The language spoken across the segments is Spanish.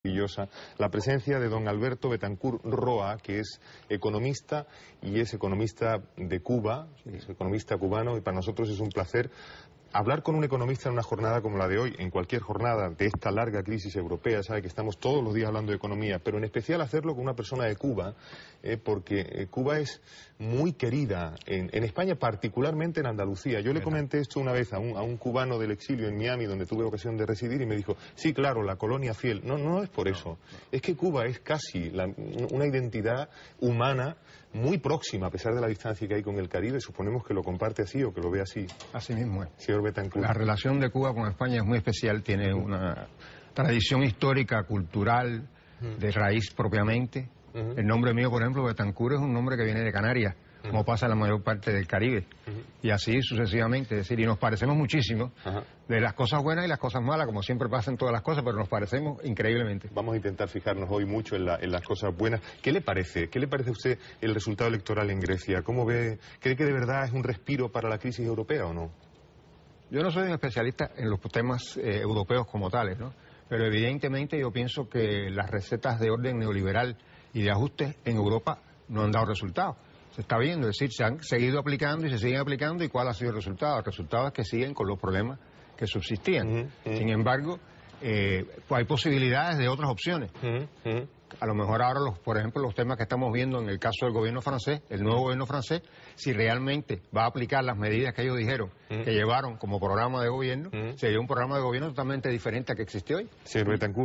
maravillosa la presencia de don Alberto Betancur Roa, que es economista y es economista de Cuba, es economista cubano, y para nosotros es un placer hablar con un economista en una jornada como la de hoy, en cualquier jornada de esta larga crisis europea. Sabe que estamos todos los días hablando de economía, pero en especial hacerlo con una persona de Cuba, porque Cuba es muy querida en España, particularmente en Andalucía. Yo le comenté esto una vez a un cubano del exilio en Miami, donde tuve ocasión de residir, y me dijo, sí, claro, la colonia fiel. No, no es por eso. Es que Cuba es casi una identidad humana muy próxima, a pesar de la distancia que hay con el Caribe. Suponemos que lo comparte así o que lo ve así. Así mismo es. Señor Betancur. La relación de Cuba con España es muy especial, tiene una tradición histórica, cultural, de raíz propiamente. El nombre mío, por ejemplo, Betancur, es un nombre que viene de Canarias, como pasa en la mayor parte del Caribe, y así sucesivamente, es decir, y nos parecemos muchísimo de las cosas buenas y las cosas malas, como siempre pasa en todas las cosas, pero nos parecemos increíblemente. Vamos a intentar fijarnos hoy mucho en las cosas buenas. ¿Qué le parece? ¿Qué le parece a usted el resultado electoral en Grecia? ¿Cómo ve? ¿Cree que de verdad es un respiro para la crisis europea o no? Yo no soy un especialista en los temas europeos como tales, ¿no? Pero evidentemente yo pienso que las recetas de orden neoliberal y de ajustes en Europa no han dado resultados. Se está viendo, es decir, se han seguido aplicando y se siguen aplicando. ¿Y cuál ha sido el resultado? El resultado es que siguen con los problemas que subsistían. Sin embargo, hay posibilidades de otras opciones. A lo mejor ahora, por ejemplo, los temas que estamos viendo en el caso del gobierno francés, el nuevo gobierno francés, si realmente va a aplicar las medidas que ellos dijeron que llevaron como programa de gobierno, sería un programa de gobierno totalmente diferente al que existe hoy.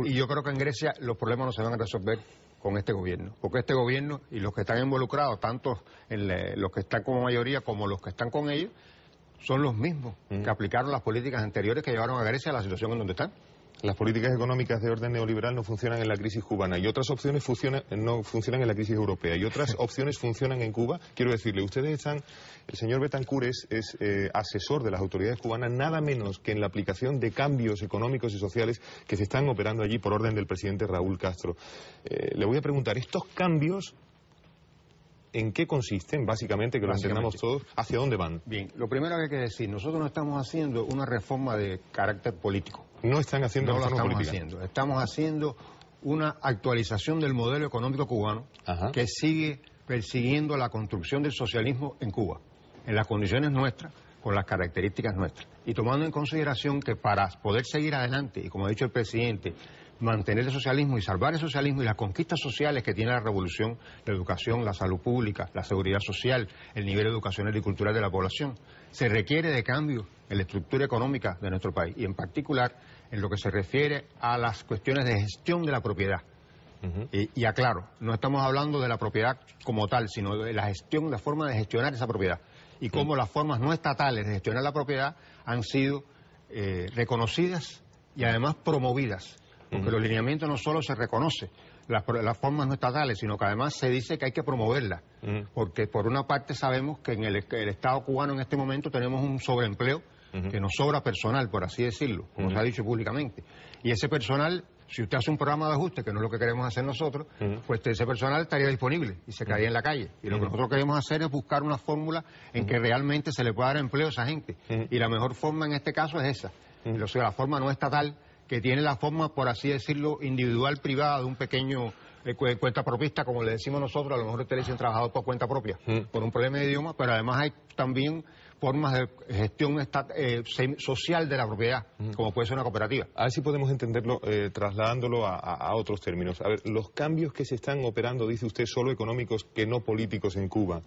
Y yo creo que en Grecia los problemas no se van a resolver con este gobierno, porque este gobierno y los que están involucrados, tanto los que están como mayoría como los que están con ellos, son los mismos que aplicaron las políticas anteriores que llevaron a Grecia a la situación en donde están. Las políticas económicas de orden neoliberal no funcionan en la crisis cubana y otras opciones no funcionan en la crisis europea y otras opciones funcionan en Cuba. Quiero decirle, el señor Betancur es asesor de las autoridades cubanas nada menos que en la aplicación de cambios económicos y sociales que se están operando allí por orden del presidente Raúl Castro. Le voy a preguntar, ¿estos cambios en qué consisten, básicamente, que lo entendamos todos? ¿Hacia dónde van? Bien, lo primero que hay que decir, nosotros no estamos haciendo una reforma de carácter político. No están haciendo reforma política. Estamos haciendo una actualización del modelo económico cubano que sigue persiguiendo la construcción del socialismo en Cuba, en las condiciones nuestras, con las características nuestras. Y tomando en consideración que para poder seguir adelante, y como ha dicho el presidente, mantener el socialismo y salvar el socialismo y las conquistas sociales que tiene la revolución, la educación, la salud pública, la seguridad social, el nivel educacional y cultural de la población, se requiere de cambio en la estructura económica de nuestro país y en particular en lo que se refiere a las cuestiones de gestión de la propiedad. Y aclaro, no estamos hablando de la propiedad como tal, sino de la gestión, la forma de gestionar esa propiedad y cómo las formas no estatales de gestionar la propiedad han sido reconocidas y además promovidas. Porque los lineamientos no solo se reconoce las formas no estatales, sino que además se dice que hay que promoverlas. Porque por una parte sabemos que en el Estado cubano en este momento tenemos un sobreempleo, que nos sobra personal, por así decirlo, como se ha dicho públicamente. Y ese personal, si usted hace un programa de ajuste, que no es lo que queremos hacer nosotros, pues ese personal estaría disponible y se quedaría en la calle. Y lo que nosotros queremos hacer es buscar una fórmula en que realmente se le pueda dar empleo a esa gente. Y la mejor forma en este caso es esa. O sea, la forma no estatal, que tiene la forma, por así decirlo, individual, privada, de un pequeño cuenta propista, como le decimos nosotros. A lo mejor ustedes le dicen trabajador por cuenta propia, por un problema de idioma, pero además hay también formas de gestión social de la propiedad, como puede ser una cooperativa. A ver si podemos entenderlo trasladándolo a otros términos. A ver, los cambios que se están operando, dice usted, solo económicos que no políticos en Cuba,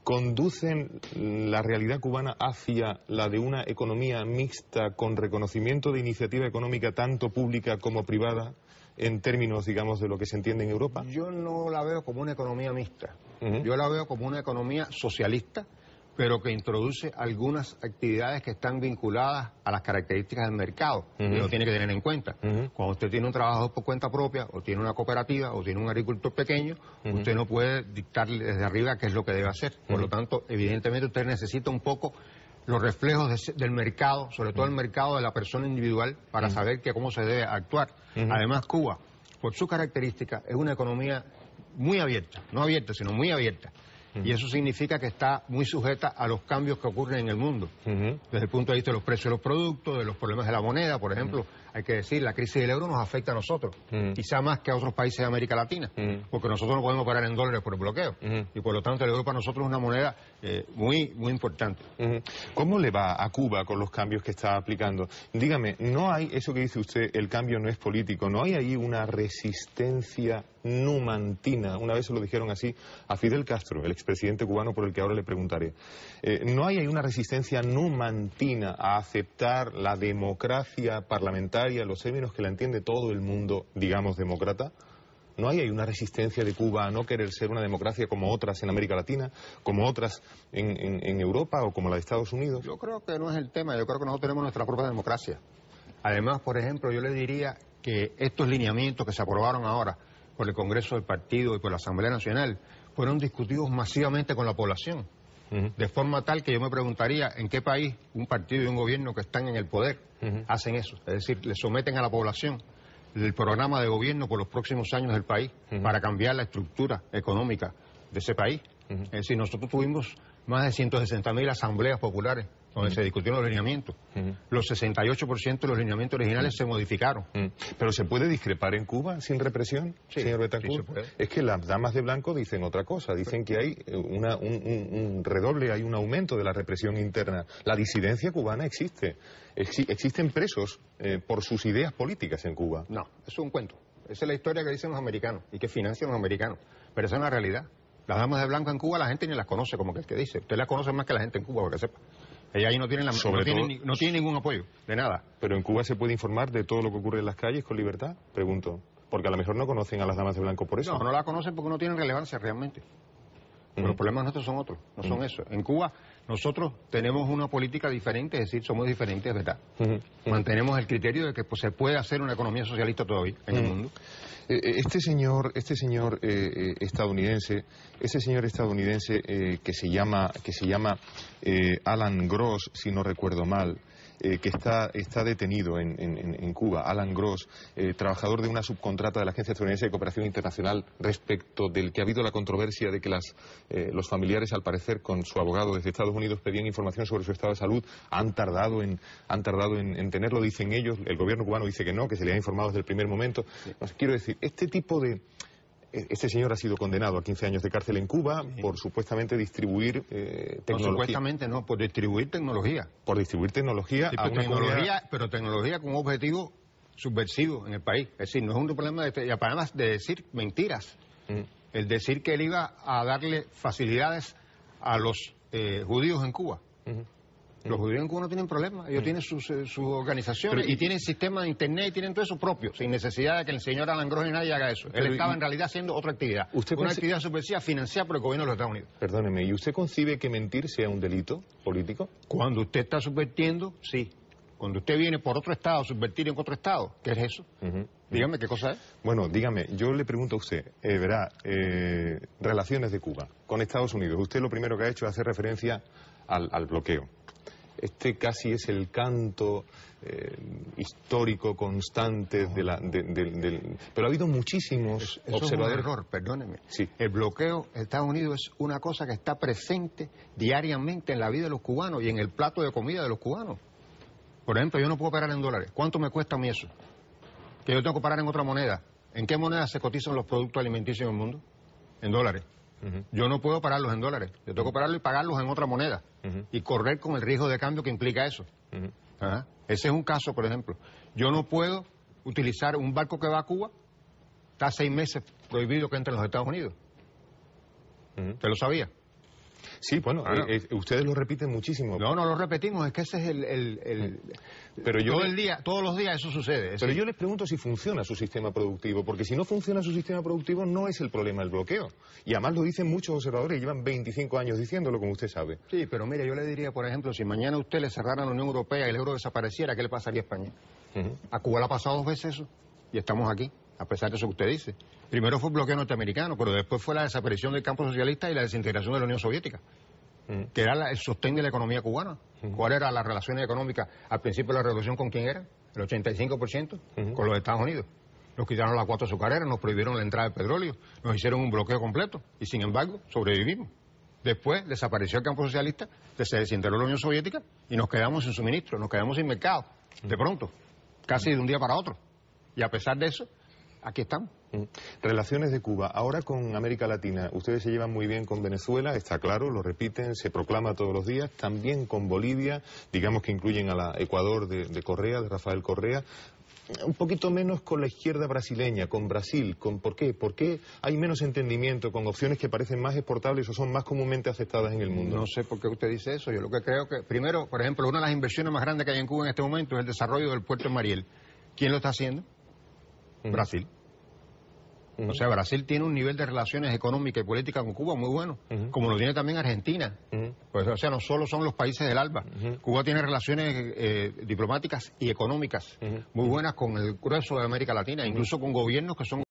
¿conducen la realidad cubana hacia la de una economía mixta con reconocimiento de iniciativa económica tanto pública como privada en términos, digamos, de lo que se entiende en Europa? Yo no la veo como una economía mixta. Yo la veo como una economía socialista, pero que introduce algunas actividades que están vinculadas a las características del mercado, y lo tiene que tener en cuenta. Cuando usted tiene un trabajador por cuenta propia, o tiene una cooperativa, o tiene un agricultor pequeño, usted no puede dictarle desde arriba qué es lo que debe hacer. Por lo tanto, evidentemente usted necesita un poco los reflejos del mercado, sobre todo el mercado de la persona individual, para saber cómo se debe actuar. Además, Cuba, por su característica, es una economía muy abierta, no abierta, sino muy abierta. Y eso significa que está muy sujeta a los cambios que ocurren en el mundo, desde el punto de vista de los precios de los productos, de los problemas de la moneda, por ejemplo. hay que decir, la crisis del euro nos afecta a nosotros, quizá más que a otros países de América Latina, porque nosotros no podemos parar en dólares por el bloqueo, y por lo tanto el euro para nosotros es una moneda muy importante. ¿Cómo le va a Cuba con los cambios que está aplicando? Dígame, ¿no hay, eso que dice usted, el cambio no es político, no hay ahí una resistencia numantina? Una vez se lo dijeron así a Fidel Castro, el expresidente cubano por el que ahora le preguntaré. ¿No hay ahí una resistencia numantina a aceptar la democracia parlamentaria, los términos que la entiende todo el mundo, digamos, demócrata? ¿No hay ahí una resistencia de Cuba a no querer ser una democracia como otras en América Latina, como otras en Europa o como la de Estados Unidos? Yo creo que no es el tema, yo creo que nosotros tenemos nuestra propia democracia. Además, por ejemplo, yo le diría que estos lineamientos que se aprobaron ahora por el Congreso del Partido y por la Asamblea Nacional fueron discutidos masivamente con la población. De forma tal que yo me preguntaría en qué país un partido y un gobierno que están en el poder hacen eso. Es decir, le someten a la población el programa de gobierno por los próximos años del país para cambiar la estructura económica de ese país. Es decir, nosotros tuvimos más de 160.000 asambleas populares donde se discutieron los lineamientos. Los 68% de los lineamientos originales se modificaron. ¿Pero se puede discrepar en Cuba sin represión, señor Betancourt? Sí, se puede. Es que las damas de blanco dicen otra cosa, dicen que hay un redoble, hay un aumento de la represión interna. La disidencia cubana existe. Existen presos por sus ideas políticas en Cuba. No, eso es un cuento. Esa es la historia que dicen los americanos y que financian los americanos. Pero esa es la realidad. Las damas de blanco en Cuba la gente ni las conoce, como que el que dice. Usted las conoce más que la gente en Cuba, para que sepa. Ellas ahí no tienen ningún apoyo, de nada. ¿Pero en Cuba se puede informar de todo lo que ocurre en las calles con libertad? Pregunto. Porque a lo mejor no conocen a las damas de blanco por eso. No la conocen porque no tienen relevancia realmente. Pero los problemas nuestros son otros, no son eso. En Cuba nosotros tenemos una política diferente, es decir, somos diferentes, ¿verdad? Mantenemos el criterio de que pues, se puede hacer una economía socialista todavía en el mundo. Este señor estadounidense que se llama Alan Gross, si no recuerdo mal, que está detenido en Cuba, Alan Gross, trabajador de una subcontrata de la Agencia Estadounidense de Cooperación Internacional, respecto del que ha habido la controversia de que los familiares, al parecer, con su abogado desde Estados Unidos pedían información sobre su estado de salud, han tardado en tenerlo, dicen ellos, el gobierno cubano dice que no, que se le ha informado desde el primer momento. Quiero decir, este señor ha sido condenado a 15 años de cárcel en Cuba por supuestamente distribuir tecnología. No, supuestamente no, por distribuir tecnología. Por distribuir tecnología sí, pero tecnología con un objetivo subversivo en el país. Es decir, no es un problema además de decir mentiras. El decir que él iba a darle facilidades a los judíos en Cuba. Los judíos en Cuba no tienen problema, ellos tienen sus organizaciones y tienen sistema de internet y tienen todo eso propio, sin necesidad de que el señor Alan Gross ni nadie haga eso. Él estaba en realidad haciendo otra actividad, una actividad subversiva financiada por el gobierno de los Estados Unidos. Perdóneme, ¿y usted concibe que mentir sea un delito político? Cuando usted está subvirtiendo, sí. Cuando usted viene por otro estado a subvertir en otro estado, ¿qué es eso? Dígame, ¿qué cosa es? Bueno, dígame, yo le pregunto a usted, verá, relaciones de Cuba con Estados Unidos. Usted lo primero que ha hecho es hacer referencia al bloqueo. Este casi es el canto histórico constante pero ha habido muchísimos observadores. Es un error, perdóneme. Sí. El bloqueo de Estados Unidos es una cosa que está presente diariamente en la vida de los cubanos y en el plato de comida de los cubanos. Por ejemplo, yo no puedo parar en dólares. ¿Cuánto me cuesta a mí eso? Que yo tengo que parar en otra moneda. ¿En qué moneda se cotizan los productos alimenticios en el mundo? En dólares. Yo no puedo pararlos en dólares. Yo tengo que pararlos y pagarlos en otra moneda. Y correr con el riesgo de cambio que implica eso. Ese es un caso, por ejemplo. Yo no puedo utilizar un barco que va a Cuba. Está 6 meses prohibido que entre en los Estados Unidos. ¿Usted lo sabía? Sí, bueno, ustedes lo repiten muchísimo. No lo repetimos, es que ese es Pero todos los días eso sucede. Pero yo les pregunto si funciona su sistema productivo, porque si no funciona su sistema productivo no es el problema el bloqueo. Y además lo dicen muchos observadores, llevan 25 años diciéndolo, como usted sabe. Sí, pero mire, yo le diría, por ejemplo, si mañana usted le cerrara a la Unión Europea y el euro desapareciera, ¿qué le pasaría a España? A Cuba le ha pasado 2 veces eso, y estamos aquí, a pesar de eso que usted dice. Primero fue el bloqueo norteamericano, pero después fue la desaparición del campo socialista y la desintegración de la Unión Soviética, que era el sostén de la economía cubana. ¿Cuál era la relación económica al principio de la revolución? ¿Con quién era? El 85%, con los Estados Unidos. Nos quitaron las cuotas azucareras, nos prohibieron la entrada de petróleo, nos hicieron un bloqueo completo y sin embargo sobrevivimos. Después desapareció el campo socialista, se desintegró la Unión Soviética y nos quedamos sin suministro, nos quedamos sin mercado, de pronto. casi de un día para otro. Y a pesar de eso, aquí estamos. Relaciones de Cuba. Ahora con América Latina, ustedes se llevan muy bien con Venezuela, está claro, lo repiten, se proclama todos los días, también con Bolivia, digamos que incluyen a la Ecuador de Correa, de Rafael Correa. Un poquito menos con la izquierda brasileña, con Brasil. ¿Por qué? ¿Por qué hay menos entendimiento con opciones que parecen más exportables o son más comúnmente aceptadas en el mundo? No sé por qué usted dice eso. Yo lo que creo que, primero, por ejemplo, una de las inversiones más grandes que hay en Cuba en este momento es el desarrollo del puerto de Mariel. ¿Quién lo está haciendo? Brasil. O sea, Brasil tiene un nivel de relaciones económicas y políticas con Cuba muy bueno, como lo tiene también Argentina. Pues, o sea, no solo son los países del ALBA. Cuba tiene relaciones diplomáticas y económicas muy buenas con el grueso de América Latina, incluso con gobiernos que son